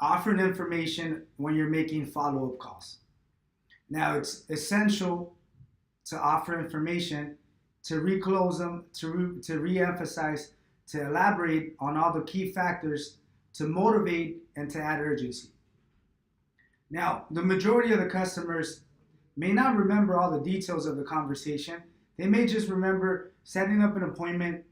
offering information when you're making follow-up calls. Now, it's essential to offer information, to reclose them, to re-emphasize, to elaborate on all the key factors, to motivate and to add urgency. Now, the majority of the customers may not remember all the details of the conversation. They may just remember setting up an appointment.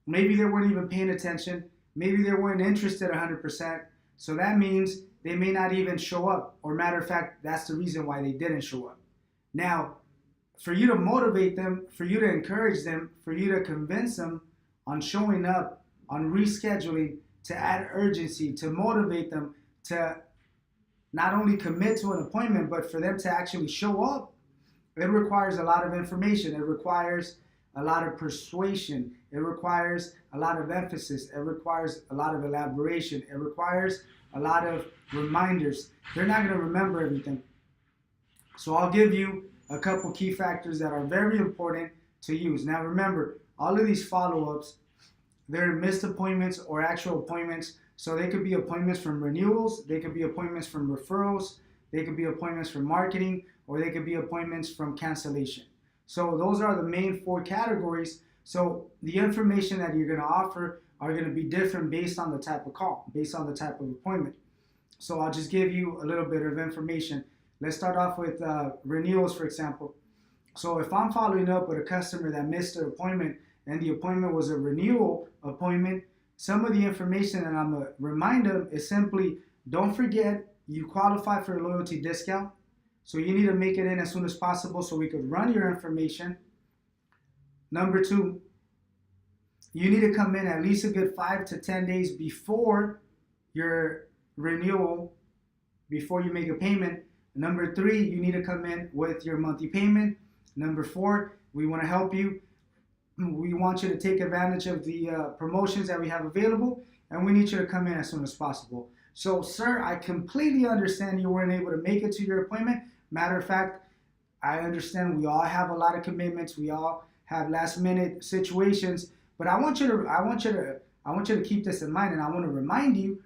Maybe they weren't even paying attention. Maybe they weren't interested 100%. So that means they may not even show up. Or matter of fact, that's the reason why they didn't show up. Now, for you to motivate them, for you to encourage them, for you to convince them on showing up, on rescheduling, to add urgency, to motivate them, to not only commit to an appointment, but for them to actually show up, it requires a lot of information. It requires a lot of persuasion. It requires a lot of emphasis. It requires a lot of elaboration. It requires a lot of reminders. They're not going to remember everything. So I'll give you a couple key factors that are very important to use. Now remember, all of these follow-ups, they're missed appointments or actual appointments. So they could be appointments from renewals, they could be appointments from referrals, they could be appointments from marketing, or they could be appointments from cancellation. So those are the main four categories. So the information that you're going to offer are going to be different based on the type of call, based on the type of appointment. So I'll just give you a little bit of information. Let's start off with renewals, for example. So if I'm following up with a customer that missed their appointment and the appointment was a renewal appointment, some of the information that I'm going to remind them is simply, don't forget you qualify for a loyalty discount. So you need to make it in as soon as possible so we could run your information. Number two, you need to come in at least a good 5 to 10 days before your renewal, before you make a payment. Number three, you need to come in with your monthly payment. Number four, we want to help you. We want you to take advantage of the promotions that we have available, and we need you to come in as soon as possible. So, sir, I completely understand you weren't able to make it to your appointment. Matter of fact, I understand we all have a lot of commitments. We all have last-minute situations, but I want you to keep this in mind, and I want to remind you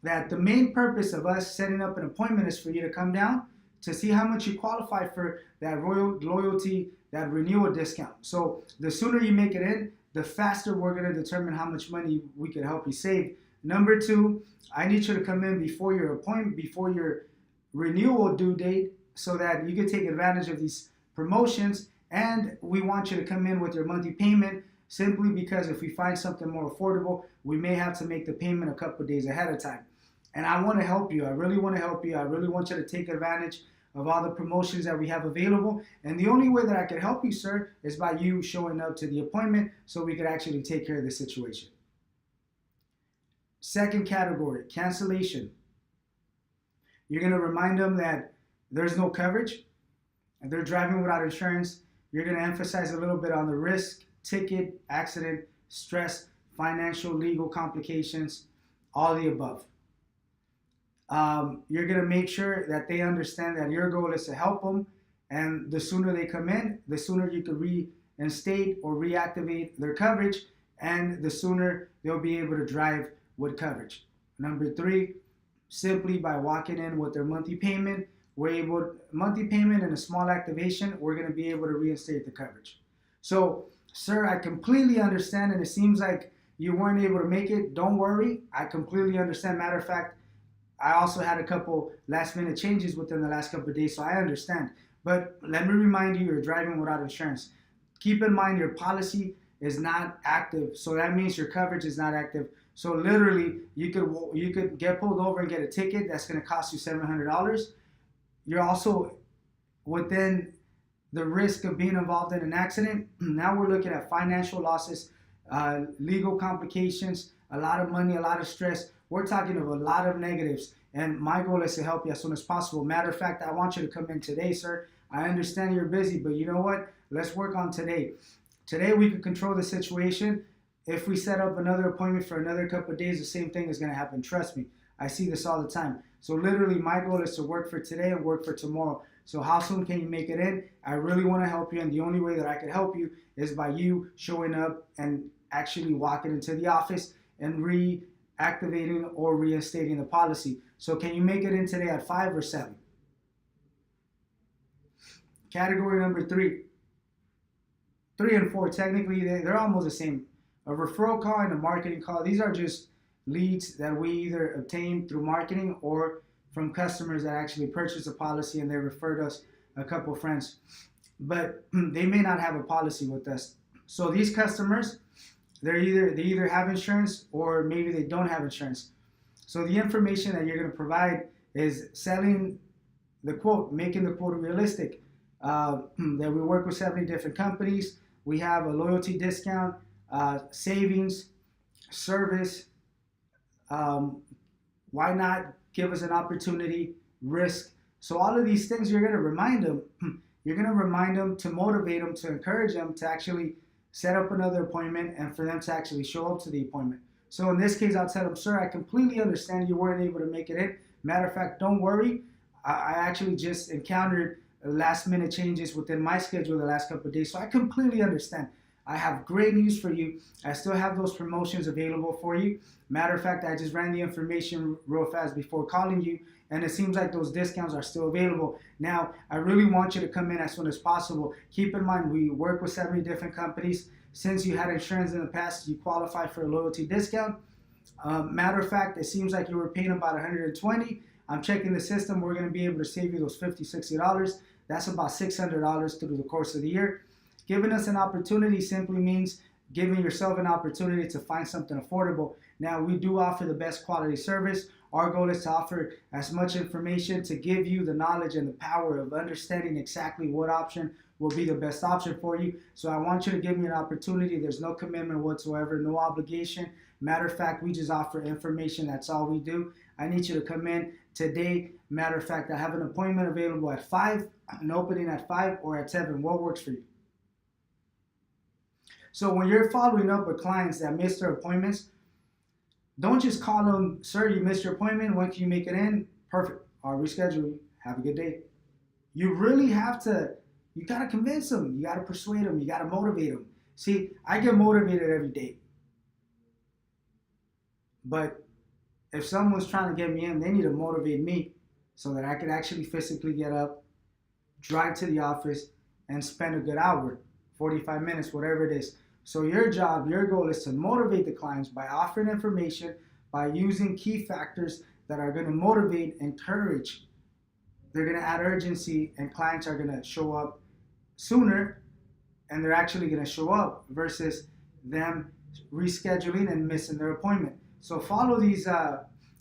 that the main purpose of us setting up an appointment is for you to come down to see how much you qualify for that loyalty, that renewal discount. So the sooner you make it in, the faster we're going to determine how much money we can help you save. Number two, I need you to come in before your appointment, before your renewal due date, so that you can take advantage of these promotions. And we want you to come in with your monthly payment, simply because if we find something more affordable, we may have to make the payment a couple of days ahead of time. And I want to help you. I really want to help you. I really want you to take advantage of all the promotions that we have available. And the only way that I can help you, sir, is by you showing up to the appointment so we could actually take care of the situation. Second category, cancellation. You're going to remind them that there's no coverage and they're driving without insurance. You're going to emphasize a little bit on the risk, ticket, accident, stress, financial, legal complications, all the above. You're going to make sure that they understand that your goal is to help them, and the sooner they come in, the sooner you can reinstate or reactivate their coverage, and the sooner they'll be able to drive with coverage. Number three, simply by walking in with their monthly payment, monthly payment and a small activation, we're going to be able to reinstate the coverage. So, sir, I completely understand, and it seems like you weren't able to make it. Don't worry, I completely understand. Matter of fact, I also had a couple last-minute changes within the last couple of days, so I understand. But let me remind you, you're driving without insurance. Keep in mind your policy is not active, so that means your coverage is not active. So literally, you could get pulled over and get a ticket that's going to cost you $700. You're also within the risk of being involved in an accident. Now we're looking at financial losses, legal complications, a lot of money, a lot of stress. We're talking of a lot of negatives, and my goal is to help you as soon as possible. Matter of fact, I want you to come in today, sir. I understand you're busy, but you know what? Let's work on today. Today we can control the situation. If we set up another appointment for another couple of days, the same thing is going to happen. Trust me. I see this all the time. So literally, my goal is to work for today and work for tomorrow. So how soon can you make it in? I really want to help you, and the only way that I can help you is by you showing up and actually walking into the office and activating or reinstating the policy. So can you make it in today at 5 or 7? Category number 3. 3 and 4, technically, they're almost the same. A referral call and a marketing call, these are just leads that we either obtain through marketing or from customers that actually purchase a policy and they referred us a couple friends. But they may not have a policy with us. So these customers, they either have insurance or maybe they don't have insurance. So the information that you're going to provide is selling the quote, making the quote realistic. That we work with 70 different companies. We have a loyalty discount, savings, service. Why not give us an opportunity, risk? So all of these things you're going to remind them. You're going to remind them to motivate them, to encourage them to actually set up another appointment and for them to actually show up to the appointment. So in this case, I'll tell them, sir, I completely understand you weren't able to make it in. Matter of fact, don't worry. I actually just encountered last minute changes within my schedule the last couple of days. So I completely understand. I have great news for you. I still have those promotions available for you. Matter of fact, I just ran the information real fast before calling you, and it seems like those discounts are still available. Now, I really want you to come in as soon as possible. Keep in mind, we work with 70 different companies. Since you had insurance in the past, you qualify for a loyalty discount. Matter of fact, it seems like you were paying about $120. I'm checking the system. We're going to be able to save you those $50, $60. That's about $600 through the course of the year. Giving us an opportunity simply means giving yourself an opportunity to find something affordable. Now, we do offer the best quality service. Our goal is to offer as much information to give you the knowledge and the power of understanding exactly what option will be the best option for you. So I want you to give me an opportunity. There's no commitment whatsoever, no obligation. Matter of fact, we just offer information. That's all we do. I need you to come in today. Matter of fact, I have an appointment available at 5, an opening at 5 or at 7. What works for you? So when you're following up with clients that miss their appointments, don't just call them, sir, you missed your appointment. When can you make it in? Perfect. I'll reschedule you. Have a good day. You really have to, you got to convince them. You got to persuade them. You got to motivate them. See, I get motivated every day. But if someone's trying to get me in, they need to motivate me so that I could actually physically get up, drive to the office, and spend a good hour, 45 minutes, whatever it is. So your job, your goal is to motivate the clients by offering information, by using key factors that are going to motivate, encourage. They're going to add urgency, and clients are going to show up sooner, and they're actually going to show up versus them rescheduling and missing their appointment. So follow these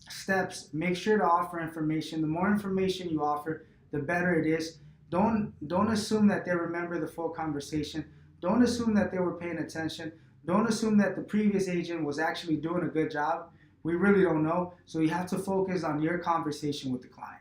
steps. Make sure to offer information. The more information you offer, the better it is. Don't assume that they remember the full conversation. Don't assume that they were paying attention. Don't assume that the previous agent was actually doing a good job. We really don't know. So you have to focus on your conversation with the client.